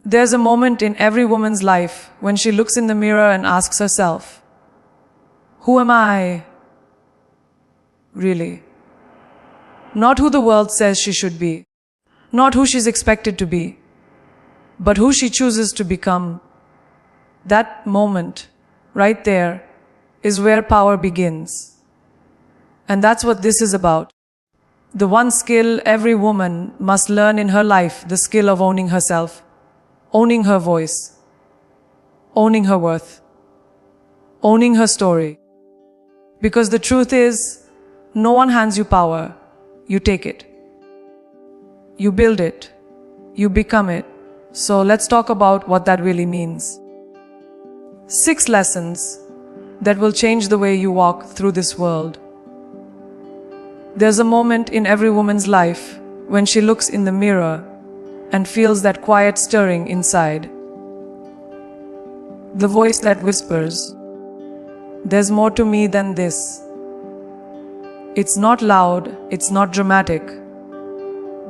There's a moment in every woman's life when she looks in the mirror and asks herself, who am I really? Not who the world says she should be, not who she's expected to be, but who she chooses to become. That moment, right there, is where power begins. And that's what this is about. The one skill every woman must learn in her life, the skill of owning herself, owning her voice, owning her worth, owning her story. Because the truth is, no one hands you power, you take it. You build it, you become it. So let's talk about what that really means. 6 lessons that will change the way you walk through this world. There's a moment in every woman's life when she looks in the mirror and feels that quiet stirring inside. The voice that whispers, there's more to me than this. It's not loud, it's not dramatic,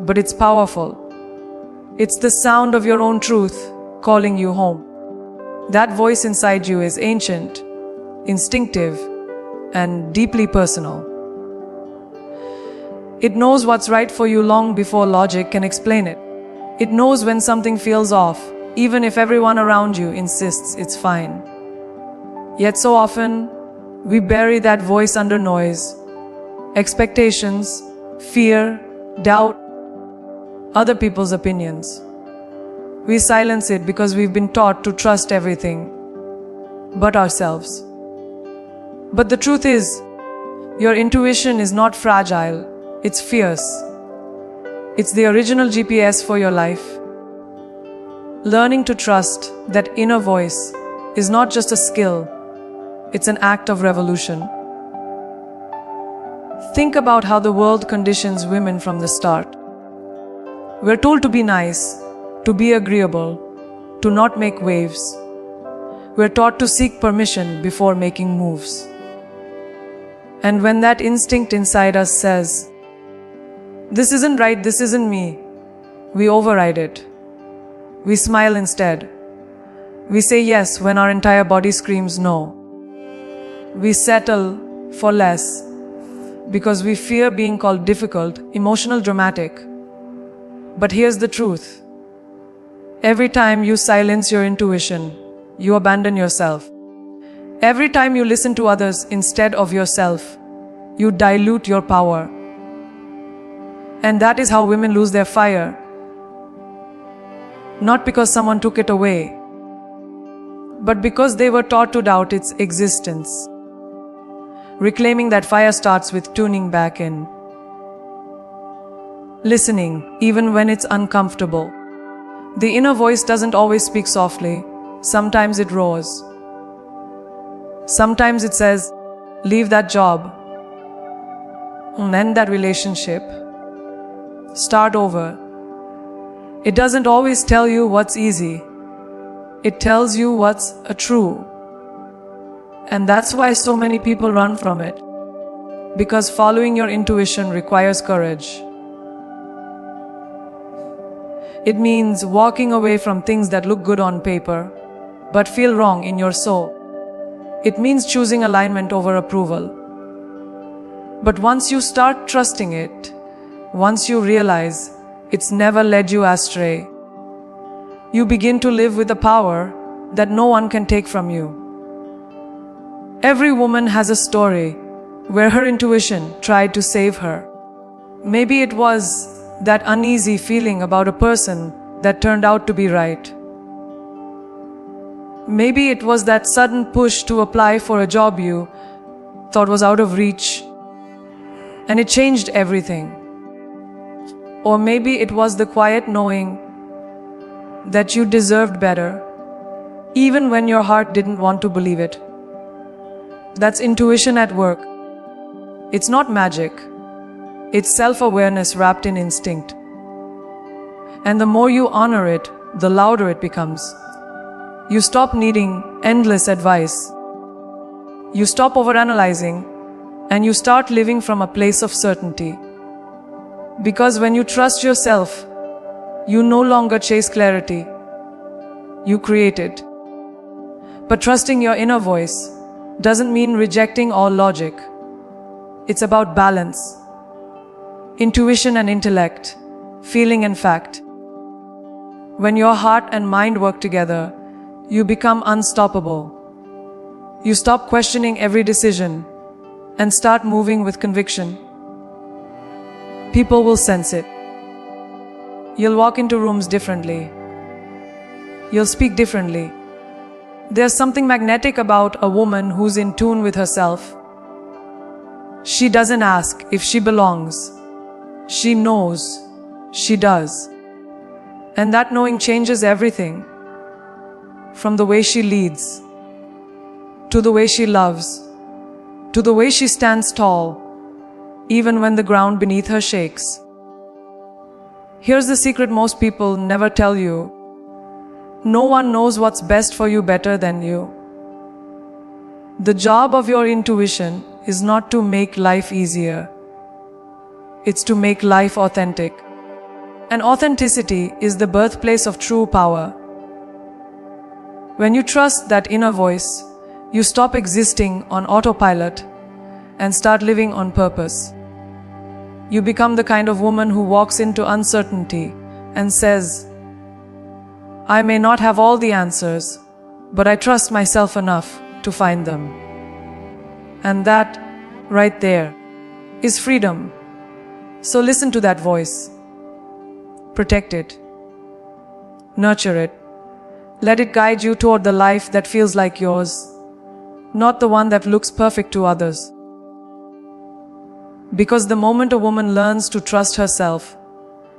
but it's powerful. It's the sound of your own truth calling you home. That voice inside you is ancient, instinctive, and deeply personal. It knows what's right for you long before logic can explain it. It knows when something feels off, even if everyone around you insists it's fine. Yet so often, we bury that voice under noise, expectations, fear, doubt, other people's opinions. We silence it because we've been taught to trust everything but ourselves. But the truth is, your intuition is not fragile, it's fierce. It's the original GPS for your life. Learning to trust that inner voice is not just a skill, it's an act of revolution. Think about how the world conditions women from the start. We're told to be nice, to be agreeable, to not make waves. We're taught to seek permission before making moves. And when that instinct inside us says, this isn't right, this isn't me, we override it. We smile instead. We say yes when our entire body screams no. We settle for less because we fear being called difficult, emotional, dramatic. But here's the truth. Every time you silence your intuition, you abandon yourself. Every time you listen to others instead of yourself, you dilute your power. And that is how women lose their fire. Not because someone took it away, but because they were taught to doubt its existence. Reclaiming that fire starts with tuning back in. Listening, even when it's uncomfortable. The inner voice doesn't always speak softly. Sometimes it roars. Sometimes it says, leave that job. End that relationship. Start over. It doesn't always tell you what's easy. It tells you what's true. And that's why so many people run from it. Because following your intuition requires courage. It means walking away from things that look good on paper, but feel wrong in your soul. It means choosing alignment over approval. But once you start trusting it, once you realize it's never led you astray, you begin to live with a power that no one can take from you. Every woman has a story where her intuition tried to save her. Maybe it was that uneasy feeling about a person that turned out to be right. Maybe it was that sudden push to apply for a job you thought was out of reach, and it changed everything. Or maybe it was the quiet knowing that you deserved better, even when your heart didn't want to believe it. That's intuition at work. It's not magic. It's self-awareness wrapped in instinct. And the more you honor it, the louder it becomes. You stop needing endless advice. You stop overanalyzing, and you start living from a place of certainty. Because when you trust yourself, you no longer chase clarity. you create it. But trusting your inner voice doesn't mean rejecting all logic. It's about balance, intuition and intellect, feeling and fact. When your heart and mind work together, you become unstoppable. You stop questioning every decision and start moving with conviction. People will sense it. You'll walk into rooms differently. You'll speak differently. There's something magnetic about a woman who's in tune with herself. She doesn't ask if she belongs. She knows she does. And that knowing changes everything. From the way she leads, to the way she loves, to the way she stands tall, even when the ground beneath her shakes. Here's the secret most people never tell you. No one knows what's best for you better than you. The job of your intuition is not to make life easier. It's to make life authentic. And authenticity is the birthplace of true power. When you trust that inner voice, you stop existing on autopilot and start living on purpose. You become the kind of woman who walks into uncertainty and says, I may not have all the answers, but I trust myself enough to find them. And that, right there, is freedom. So listen to that voice. Protect it. Nurture it. Let it guide you toward the life that feels like yours, not the one that looks perfect to others. Because the moment a woman learns to trust herself,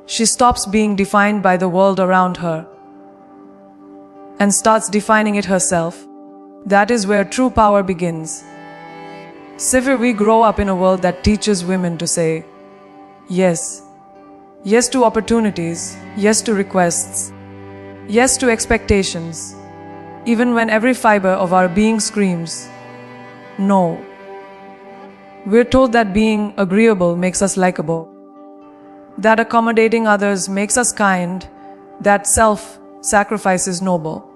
she stops being defined by the world around her and starts defining it herself. That is where true power begins. Sivir, we grow up in a world that teaches women to say yes. Yes to opportunities, yes to requests, yes to expectations, even when every fiber of our being screams, no. We're told that being agreeable makes us likable, that accommodating others makes us kind, that self-sacrifice is noble.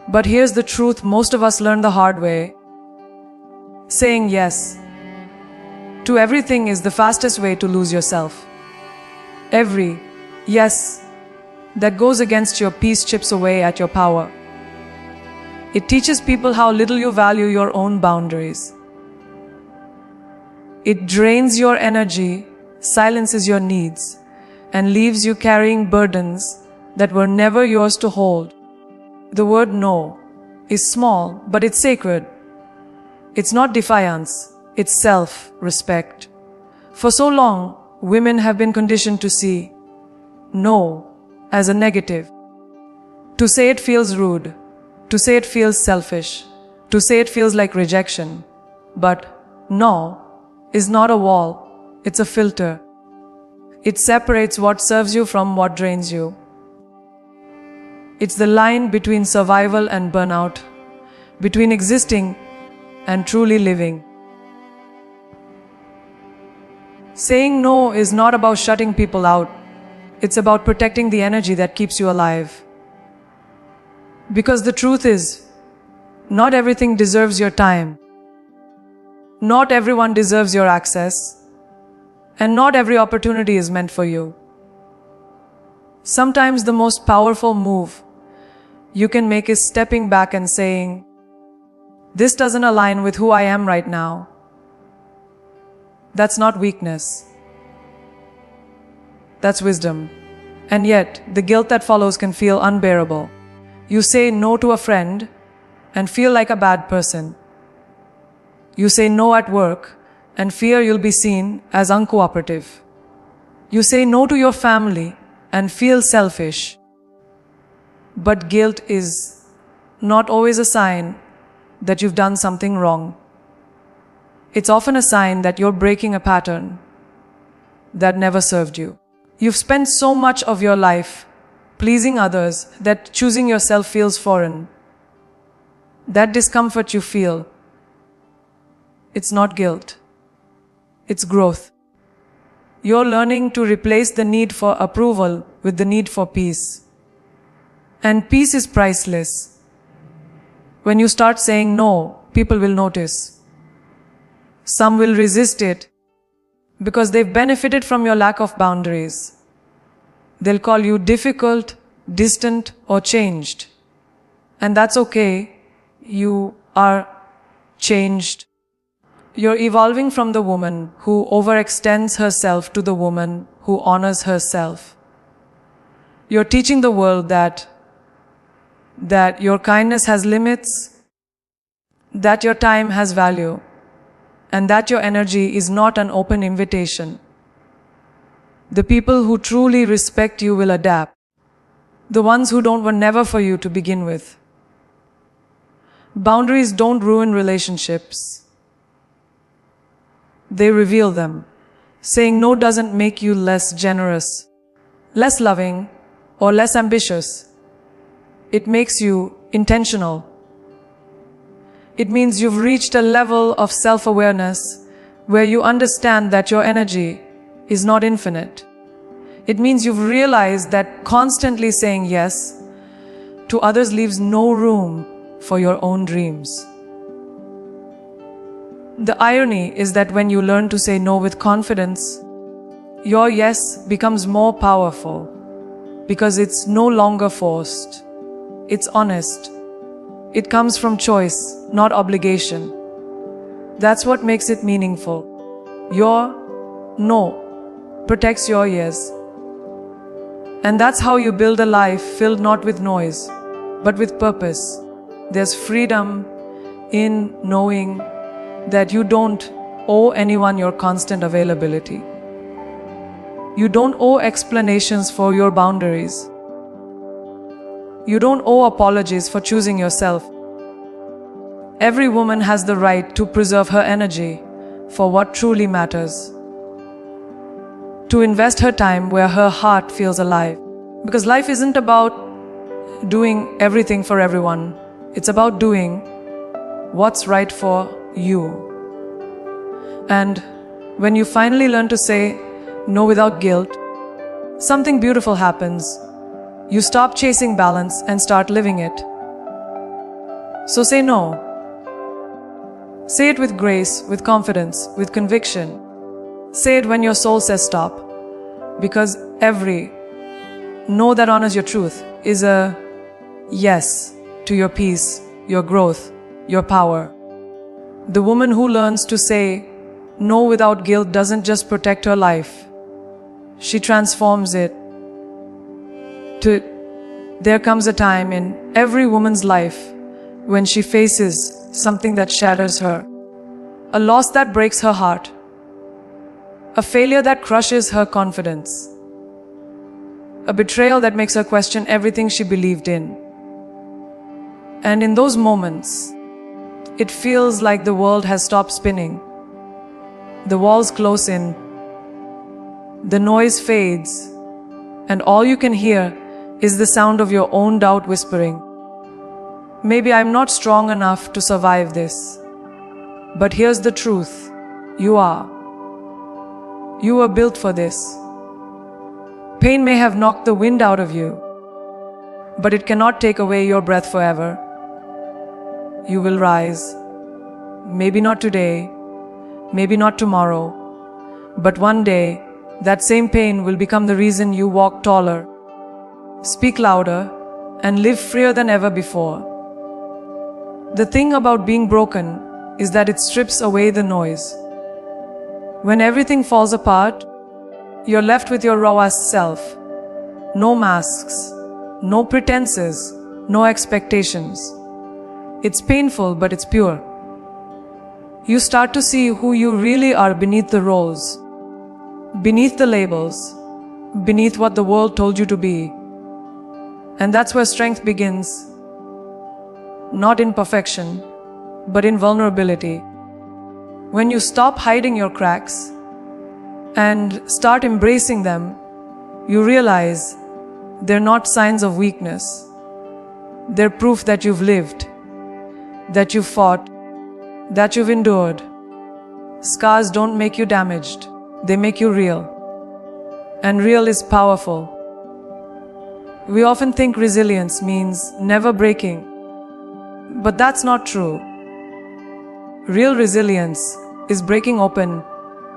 But here's the truth most of us learn the hard way. Saying yes to everything is the fastest way to lose yourself. Every yes that goes against your peace chips away at your power. It teaches people how little you value your own boundaries. It drains your energy, silences your needs, and leaves you carrying burdens that were never yours to hold. The word no is small, but it's sacred. It's not defiance, it's self-respect. For so long, women have been conditioned to see no as a negative. To say it feels rude, to say it feels selfish, to say it feels like rejection. But no is not a wall, it's a filter. It separates what serves you from what drains you. It's the line between survival and burnout, between existing and truly living. Saying no is not about shutting people out. It's about protecting the energy that keeps you alive. Because the truth is, not everything deserves your time. Not everyone deserves your access. And not every opportunity is meant for you. Sometimes the most powerful move you can make is stepping back and saying, this doesn't align with who I am right now. That's not weakness. That's wisdom. And yet, the guilt that follows can feel unbearable. You say no to a friend and feel like a bad person. You say no at work and fear you'll be seen as uncooperative. You say no to your family and feel selfish. But guilt is not always a sign that you've done something wrong. It's often a sign that you're breaking a pattern that never served you. You've spent so much of your life pleasing others that choosing yourself feels foreign. That discomfort you feel, it's not guilt, it's growth. You're learning to replace the need for approval with the need for peace. And peace is priceless. When you start saying no, people will notice. Some will resist it because they've benefited from your lack of boundaries. They'll call you difficult, distant, or changed. And that's okay. You are changed. You're evolving from the woman who overextends herself to the woman who honors herself. You're teaching the world that your kindness has limits, that your time has value, and that your energy is not an open invitation. The people who truly respect you will adapt. The ones who don't were never for you to begin with. Boundaries don't ruin relationships. They reveal them. Saying no doesn't make you less generous, less loving, or less ambitious. It makes you intentional. It means you've reached a level of self-awareness where you understand that your energy is not infinite. It means you've realized that constantly saying yes to others leaves no room for your own dreams. The irony is that when you learn to say no with confidence, your yes becomes more powerful because it's no longer forced. It's honest. It comes from choice, not obligation. That's what makes it meaningful. Your no protects your yes. And that's how you build a life filled not with noise, but with purpose. There's freedom in knowing that you don't owe anyone your constant availability. You don't owe explanations for your boundaries. You don't owe apologies for choosing yourself. Every woman has the right to preserve her energy for what truly matters. To invest her time where her heart feels alive. Because life isn't about doing everything for everyone. It's about doing what's right for you. And when you finally learn to say no without guilt, something beautiful happens. You stop chasing balance and start living it. So say no. Say it with grace, with confidence, with conviction. Say it when your soul says stop. Because every no that honors your truth is a yes to your peace, your growth, your power. The woman who learns to say no without guilt doesn't just protect her life. She transforms it. There comes a time in every woman's life when she faces something that shatters her, a loss that breaks her heart, a failure that crushes her confidence, a betrayal that makes her question everything she believed in. And in those moments, it feels like the world has stopped spinning. The walls close in, the noise fades, and all you can hear is the sound of your own doubt whispering, maybe I'm not strong enough to survive this. But here's the truth, you are. You were built for this. Pain may have knocked the wind out of you, but it cannot take away your breath forever. You will rise. Maybe not today, maybe not tomorrow, but one day, that same pain will become the reason you walk taller, speak louder, and live freer than ever before. The thing about being broken is that it strips away the noise. When everything falls apart, you're left with your rawest self. No masks, no pretenses, no expectations. It's painful, but it's pure. You start to see who you really are beneath the roles, beneath the labels, beneath what the world told you to be. And that's where strength begins. Not in perfection, but in vulnerability. When you stop hiding your cracks and start embracing them, you realize they're not signs of weakness. They're proof that you've lived, that you've fought, that you've endured. Scars don't make you damaged, they make you real. And real is powerful. We often think resilience means never breaking, but that's not true. Real resilience is breaking open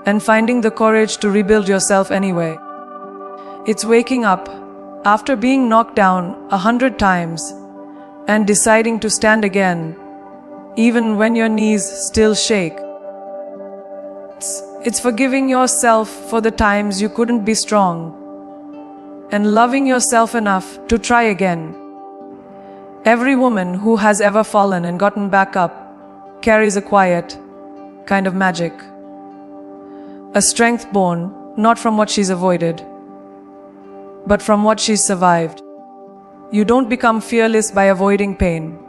and finding the courage to rebuild yourself anyway. It's waking up after being knocked down 100 times and deciding to stand again, even when your knees still shake. It's forgiving yourself for the times you couldn't be strong and loving yourself enough to try again. Every woman who has ever fallen and gotten back up carries a quiet kind of magic. A strength born not from what she's avoided, but from what she's survived. You don't become fearless by avoiding pain.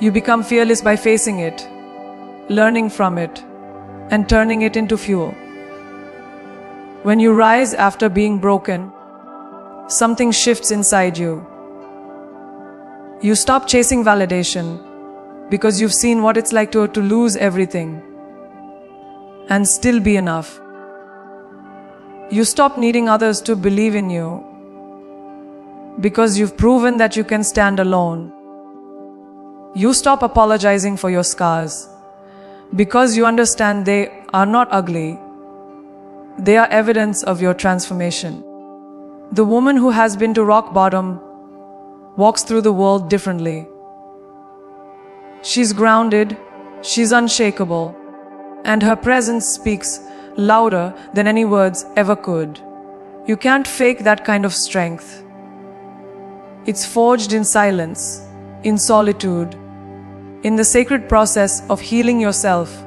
You become fearless by facing it, learning from it, and turning it into fuel. When you rise after being broken, something shifts inside you. You stop chasing validation because you've seen what it's like to lose everything and still be enough. You stop needing others to believe in you because you've proven that you can stand alone. You stop apologizing for your scars because you understand they are not ugly. They are evidence of your transformation. The woman who has been to rock bottom walks through the world differently. She's grounded, she's unshakable, and her presence speaks louder than any words ever could. You can't fake that kind of strength. It's forged in silence, in solitude, in the sacred process of healing yourself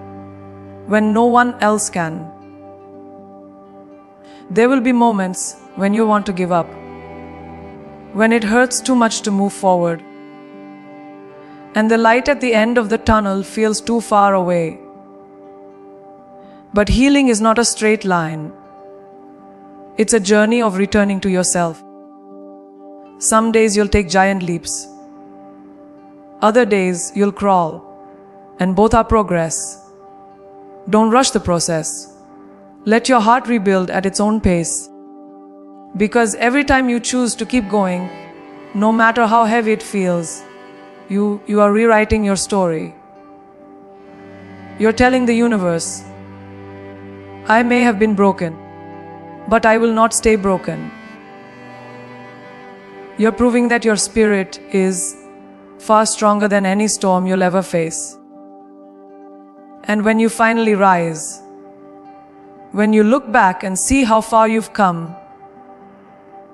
when no one else can. There will be moments when you want to give up, when it hurts too much to move forward, and the light at the end of the tunnel feels too far away. But healing is not a straight line. It's a journey of returning to yourself. Some days you'll take giant leaps. Other days you'll crawl, and both are progress. Don't rush the process. Let your heart rebuild at its own pace. Because every time you choose to keep going, no matter how heavy it feels, you are rewriting your story. You're telling the universe, I may have been broken, but I will not stay broken. You're proving that your spirit is far stronger than any storm you'll ever face. And when you finally rise, when you look back and see how far you've come,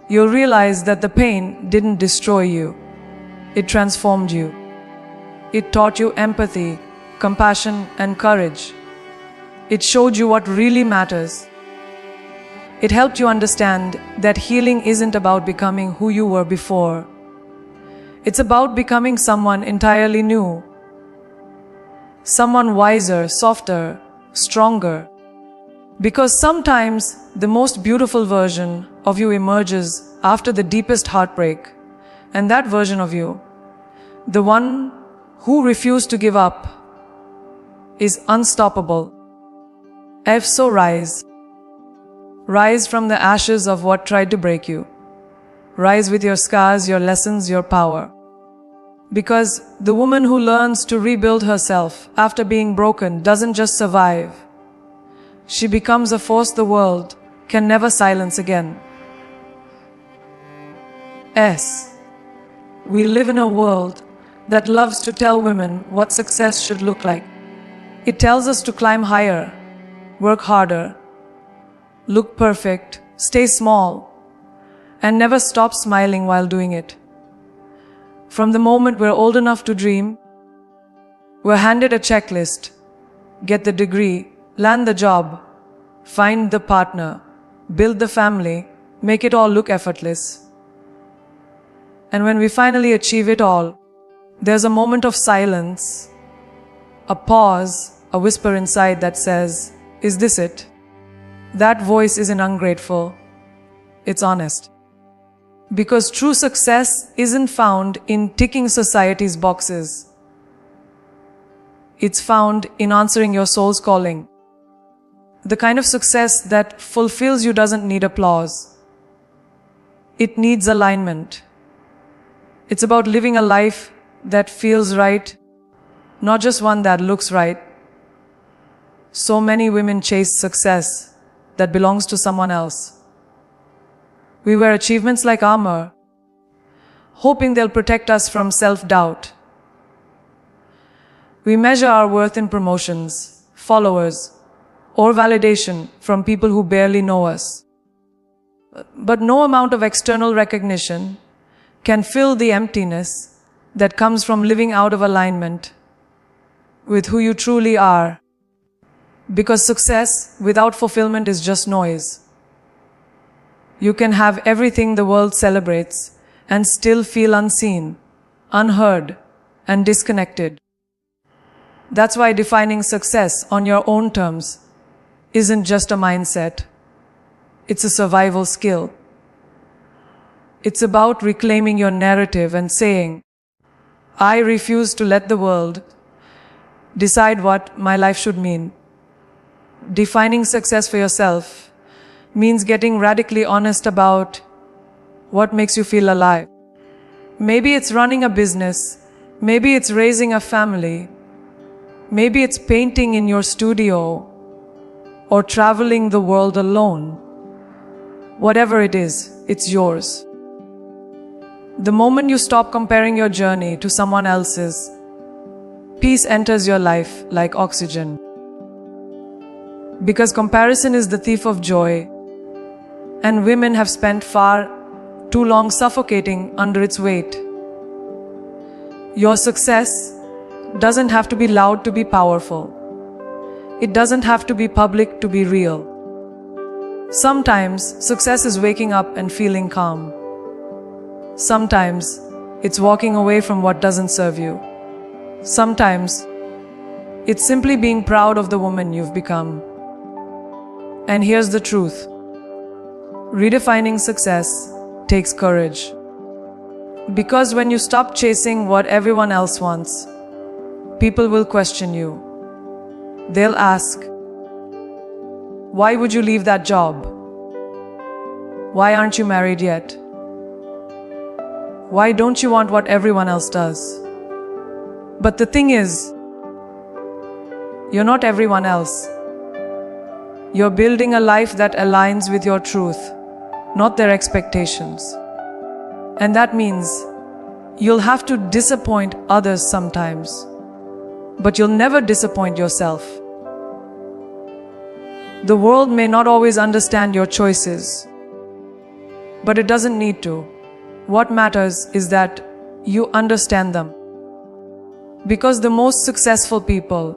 you'll realize that the pain didn't destroy you. It transformed you. It taught you empathy, compassion, and courage. It showed you what really matters. It helped you understand that healing isn't about becoming who you were before. It's about becoming someone entirely new. Someone wiser, softer, stronger. Because sometimes the most beautiful version of you emerges after the deepest heartbreak. And that version of you, the one who refused to give up, is unstoppable. So rise. Rise from the ashes of what tried to break you. Rise with your scars, your lessons, your power. Because the woman who learns to rebuild herself after being broken doesn't just survive. She becomes a force the world can never silence again. We live in a world that loves to tell women what success should look like. It tells us to climb higher, work harder, look perfect, stay small, and never stop smiling while doing it. From the moment we're old enough to dream, we're handed a checklist: get the degree, land the job, find the partner, build the family, make it all look effortless. And when we finally achieve it all, there's a moment of silence, a pause, a whisper inside that says, "Is this it?" That voice isn't ungrateful, it's honest. Because true success isn't found in ticking society's boxes. It's found in answering your soul's calling. The kind of success that fulfills you doesn't need applause. It needs alignment. It's about living a life that feels right, not just one that looks right. So many women chase success that belongs to someone else. We wear achievements like armor, hoping they'll protect us from self-doubt. We measure our worth in promotions, followers, or validation from people who barely know us. But no amount of external recognition can fill the emptiness that comes from living out of alignment with who you truly are. Because success without fulfillment is just noise. You can have everything the world celebrates and still feel unseen, unheard, and disconnected. That's why defining success on your own terms isn't just a mindset. It's a survival skill. It's about reclaiming your narrative and saying, I refuse to let the world decide what my life should mean. Defining success for yourself means getting radically honest about what makes you feel alive. Maybe it's running a business. Maybe it's raising a family. Maybe it's painting in your studio or traveling the world alone. Whatever it is, it's yours. The moment you stop comparing your journey to someone else's, peace enters your life like oxygen. Because comparison is the thief of joy, and women have spent far too long suffocating under its weight. Your success doesn't have to be loud to be powerful. It doesn't have to be public to be real. Sometimes success is waking up and feeling calm. Sometimes it's walking away from what doesn't serve you. Sometimes it's simply being proud of the woman you've become. And here's the truth. Redefining success takes courage. Because when you stop chasing what everyone else wants, people will question you. They'll ask, why would you leave that job? Why aren't you married yet? Why don't you want what everyone else does? But the thing is, you're not everyone else. You're building a life that aligns with your truth, not their expectations. And that means you'll have to disappoint others sometimes, but you'll never disappoint yourself. The world may not always understand your choices, but it doesn't need to. What matters is that you understand them. Because the most successful people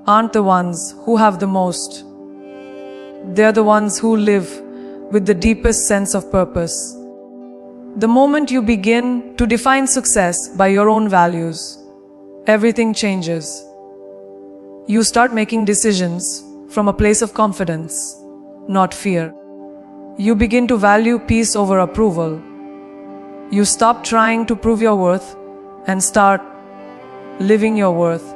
aren't the ones who have the most. They're the ones who live with the deepest sense of purpose. The moment you begin to define success by your own values, everything changes. You start making decisions from a place of confidence, not fear. You begin to value peace over approval. You stop trying to prove your worth and start living your worth.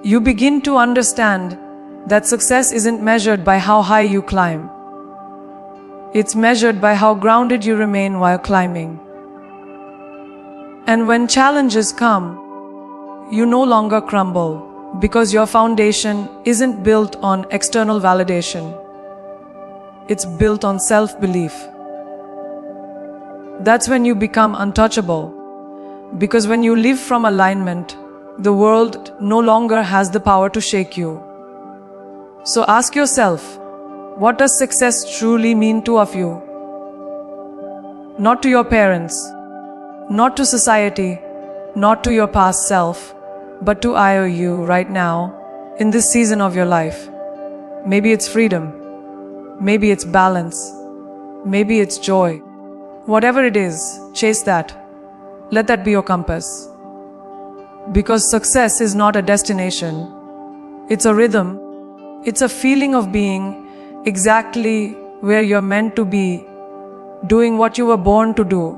You begin to understand that success isn't measured by how high you climb. It's measured by how grounded you remain while climbing. And when challenges come, you no longer crumble because your foundation isn't built on external validation. It's built on self-belief. That's when you become untouchable. Because when you live from alignment, the world no longer has the power to shake you. So ask yourself, what does success truly mean to you? Not to your parents, not to society, not to your past self, but to I or you right now, in this season of your life. Maybe it's freedom, maybe it's balance, maybe it's joy. Whatever it is, chase that. Let that be your compass. Because success is not a destination. It's a rhythm. It's a feeling of being exactly where you're meant to be, doing what you were born to do,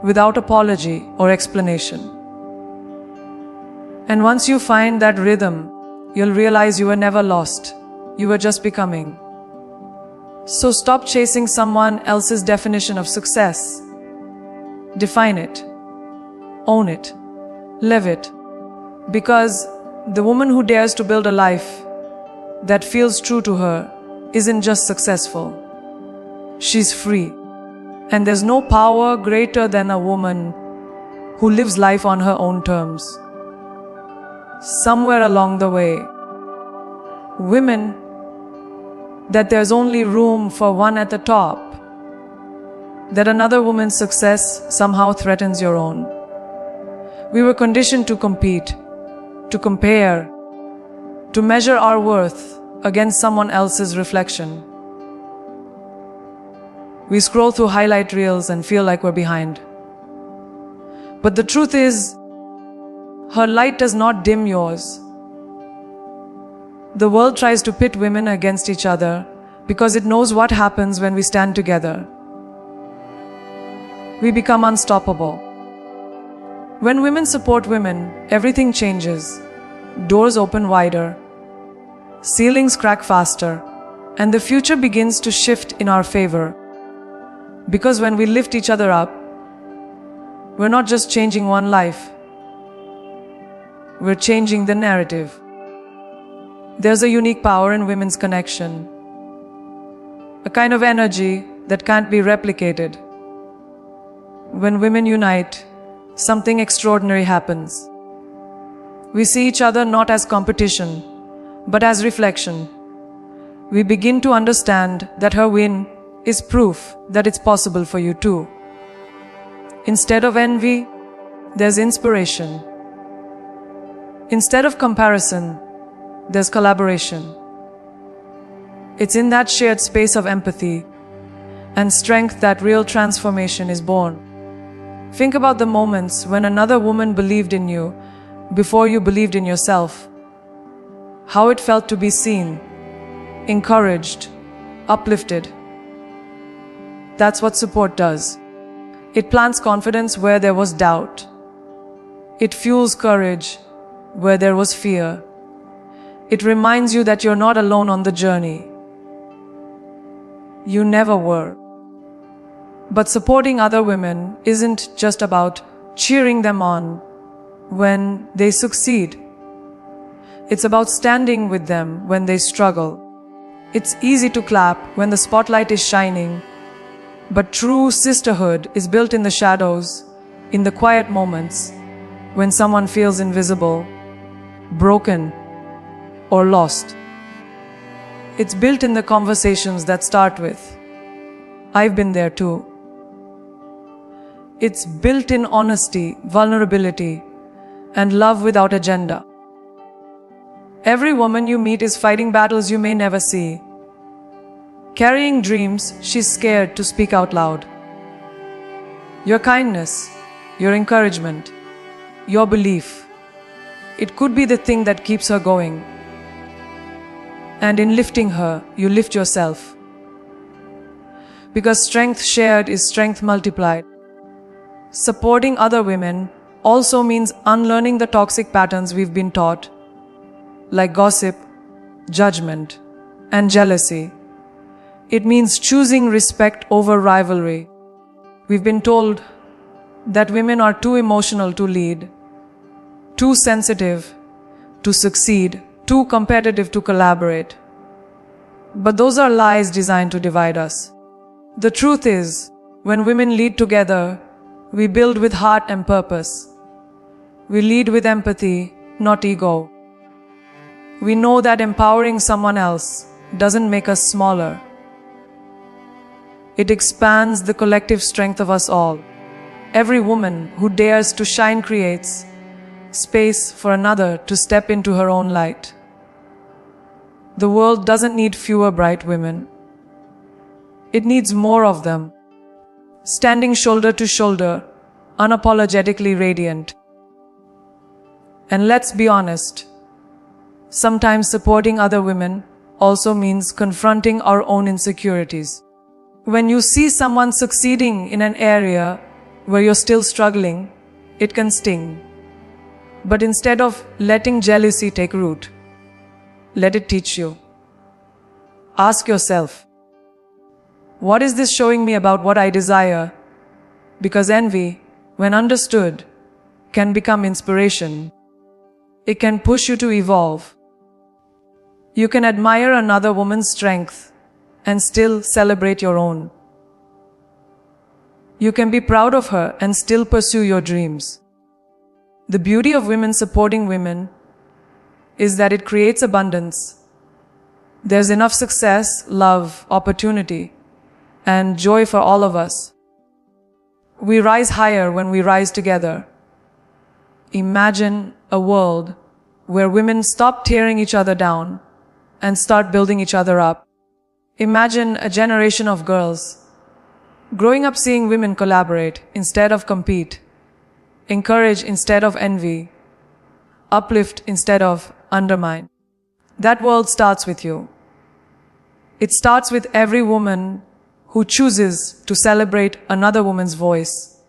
without apology or explanation. And once you find that rhythm, you'll realize you were never lost. You were just becoming. So stop chasing someone else's definition of success. Define it. Own it. Live it. Because the woman who dares to build a life that feels true to her isn't just successful. She's free. And there's no power greater than a woman who lives life on her own terms. Somewhere along the way, women, that there's only room for one at the top, that another woman's success somehow threatens your own. We were conditioned to compete, to compare, to measure our worth against someone else's reflection. We scroll through highlight reels and feel like we're behind. But the truth is, her light does not dim yours. The world tries to pit women against each other because it knows what happens when we stand together. We become unstoppable. When women support women, everything changes. Doors open wider, ceilings crack faster, and the future begins to shift in our favor. Because when we lift each other up, we're not just changing one life, we're changing the narrative. There's a unique power in women's connection, a kind of energy that can't be replicated. When women unite, something extraordinary happens. We see each other not as competition, but as reflection. We begin to understand that her win is proof that it's possible for you too. Instead of envy, there's inspiration. Instead of comparison, there's collaboration. It's in that shared space of empathy and strength that real transformation is born. Think about the moments when another woman believed in you before you believed in yourself. How it felt to be seen, encouraged, uplifted. That's what support does. It plants confidence where there was doubt. It fuels courage where there was fear. It reminds you that you're not alone on the journey. You never were. But supporting other women isn't just about cheering them on when they succeed. It's about standing with them when they struggle. It's easy to clap when the spotlight is shining, but true sisterhood is built in the shadows, in the quiet moments, when someone feels invisible, broken, or lost. It's built in the conversations that start with, "I've been there too." It's built in honesty, vulnerability, and love without agenda. Every woman you meet is fighting battles you may never see. Carrying dreams she's scared to speak out loud. Your kindness, your encouragement, your belief, it could be the thing that keeps her going. And in lifting her, you lift yourself. Because strength shared is strength multiplied. Supporting other women also means unlearning the toxic patterns we've been taught, like gossip, judgment, and jealousy. It means choosing respect over rivalry. We've been told that women are too emotional to lead, too sensitive to succeed, too competitive to collaborate. But those are lies designed to divide us. The truth is, when women lead together, we build with heart and purpose. We lead with empathy, not ego. We know that empowering someone else doesn't make us smaller. It expands the collective strength of us all. Every woman who dares to shine creates space for another to step into her own light. The world doesn't need fewer bright women. It needs more of them, standing shoulder to shoulder, unapologetically radiant. And let's be honest, sometimes supporting other women also means confronting our own insecurities. When you see someone succeeding in an area where you're still struggling, it can sting. But instead of letting jealousy take root, let it teach you. Ask yourself, What is this showing me about what I desire? Because envy, when understood, can become inspiration. It can push you to evolve. You can admire another woman's strength and still celebrate your own. You can be proud of her and still pursue your dreams. The beauty of women supporting women is that it creates abundance. There's enough success, love, opportunity, and joy for all of us. We rise higher when we rise together. Imagine a world where women stop tearing each other down and start building each other up. Imagine a generation of girls growing up seeing women collaborate instead of compete, encourage instead of envy, uplift instead of undermine. That world starts with you. It starts with every woman who chooses to celebrate another woman's voice,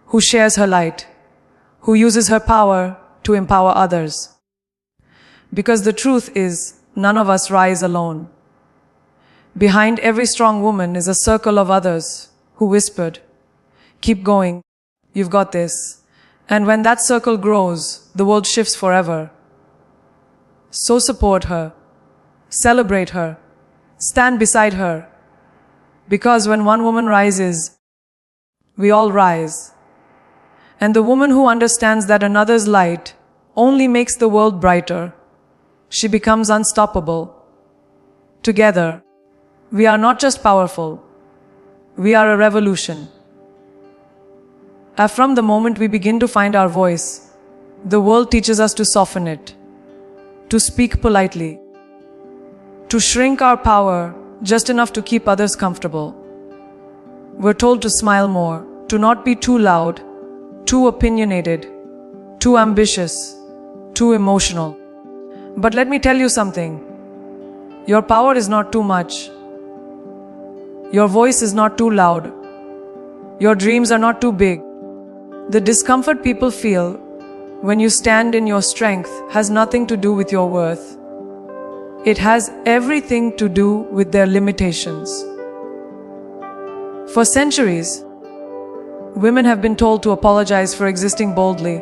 who shares her light, who uses her power to empower others. Because the truth is, none of us rise alone. Behind every strong woman is a circle of others who whispered, "Keep going, you've got this." And when that circle grows, the world shifts forever. So support her, celebrate her, stand beside her. Because when one woman rises, we all rise. And the woman who understands that another's light only makes the world brighter, she becomes unstoppable. Together, we are not just powerful, we are a revolution. And from the moment we begin to find our voice, the world teaches us to soften it, to speak politely, to shrink our power just enough to keep others comfortable. We're told to smile more, to not be too loud, too opinionated, too ambitious, too emotional. But let me tell you something. Your power is not too much. Your voice is not too loud. Your dreams are not too big. The discomfort people feel when you stand in your strength has nothing to do with your worth. It has everything to do with their limitations. For centuries, women have been told to apologize for existing boldly,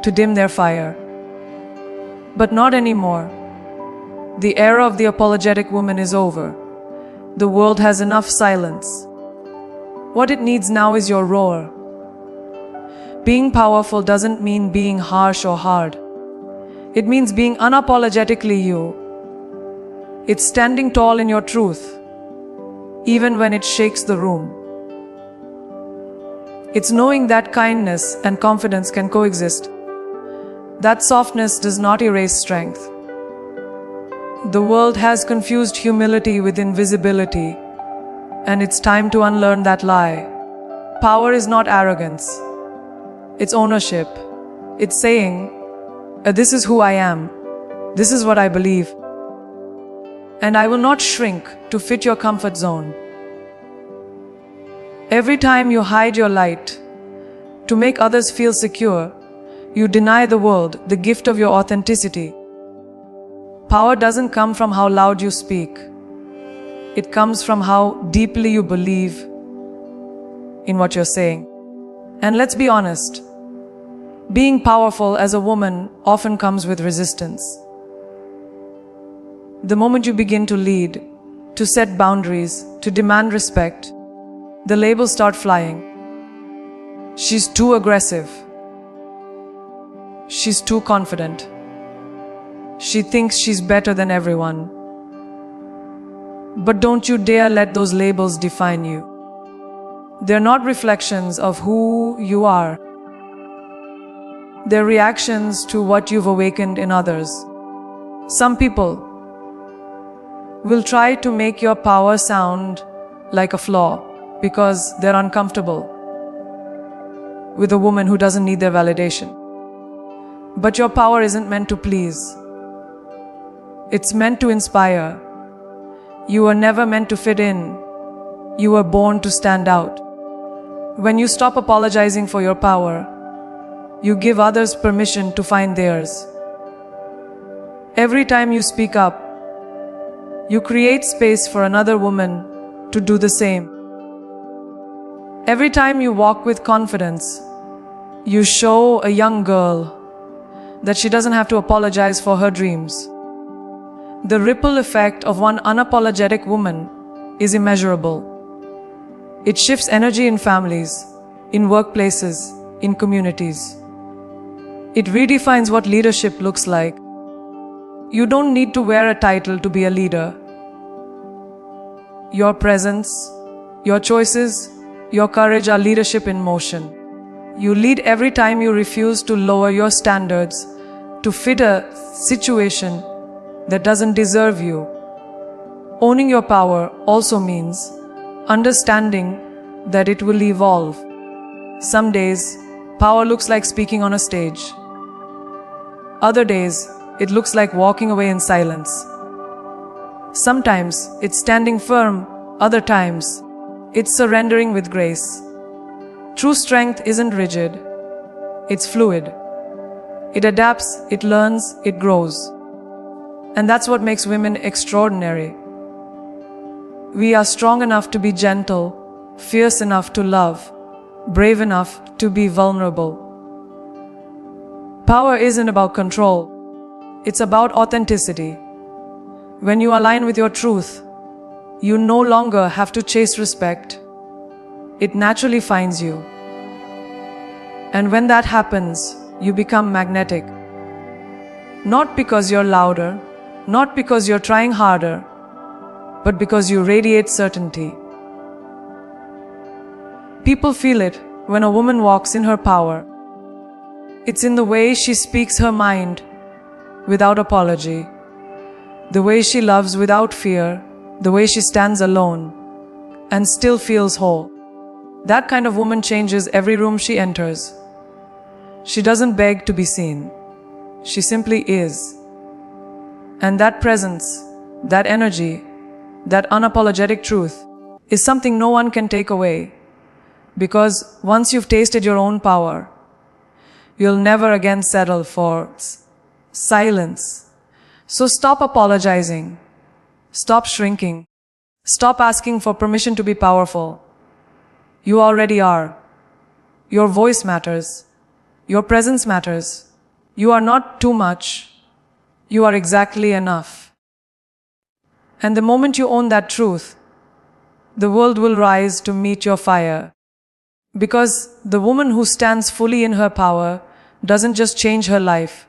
to dim their fire. But not anymore. The era of the apologetic woman is over. The world has enough silence. What it needs now is your roar. Being powerful doesn't mean being harsh or hard. It means being unapologetically you. It's standing tall in your truth, even when it shakes the room. It's knowing that kindness and confidence can coexist. That softness does not erase strength. The world has confused humility with invisibility, and it's time to unlearn that lie. Power is not arrogance. It's ownership. It's saying, this is who I am. This is what I believe. And I will not shrink to fit your comfort zone. Every time you hide your light to make others feel secure, you deny the world the gift of your authenticity. Power doesn't come from how loud you speak. It comes from how deeply you believe in what you're saying. And let's be honest, being powerful as a woman often comes with resistance. The moment you begin to lead, to set boundaries, to demand respect, the labels start flying. She's too aggressive. She's too confident. She thinks she's better than everyone. But don't you dare let those labels define you. They're not reflections of who you are. They're reactions to what you've awakened in others. Some people will try to make your power sound like a flaw because they're uncomfortable with a woman who doesn't need their validation. But your power isn't meant to please. It's meant to inspire. You were never meant to fit in. You were born to stand out. When you stop apologizing for your power, you give others permission to find theirs. Every time you speak up, you create space for another woman to do the same. Every time you walk with confidence, you show a young girl that she doesn't have to apologize for her dreams. The ripple effect of one unapologetic woman is immeasurable. It shifts energy in families, in workplaces, in communities. It redefines what leadership looks like. You don't need to wear a title to be a leader. Your presence, your choices, your courage are leadership in motion. You lead every time you refuse to lower your standards to fit a situation that doesn't deserve you. Owning your power also means understanding that it will evolve. Some days, power looks like speaking on a stage. Other days, it looks like walking away in silence. Sometimes it's standing firm, other times it's surrendering with grace. True strength isn't rigid, it's fluid. It adapts, it learns, it grows. And that's what makes women extraordinary. We are strong enough to be gentle, fierce enough to love, brave enough to be vulnerable. Power isn't about control, it's about authenticity. When you align with your truth, you no longer have to chase respect. It naturally finds you. And when that happens, you become magnetic. Not because you're louder, not because you're trying harder, but because you radiate certainty. People feel it when a woman walks in her power. It's in the way she speaks her mind without apology, the way she loves without fear, the way she stands alone and still feels whole. That kind of woman changes every room she enters. She doesn't beg to be seen. She simply is. And that presence, that energy, that unapologetic truth is something no one can take away. Because once you've tasted your own power, you'll never again settle for silence. So stop apologizing. Stop shrinking. Stop asking for permission to be powerful. You already are. Your voice matters. Your presence matters. You are not too much. You are exactly enough. And the moment you own that truth, the world will rise to meet your fire. Because the woman who stands fully in her power doesn't just change her life,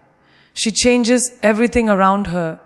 she changes everything around her.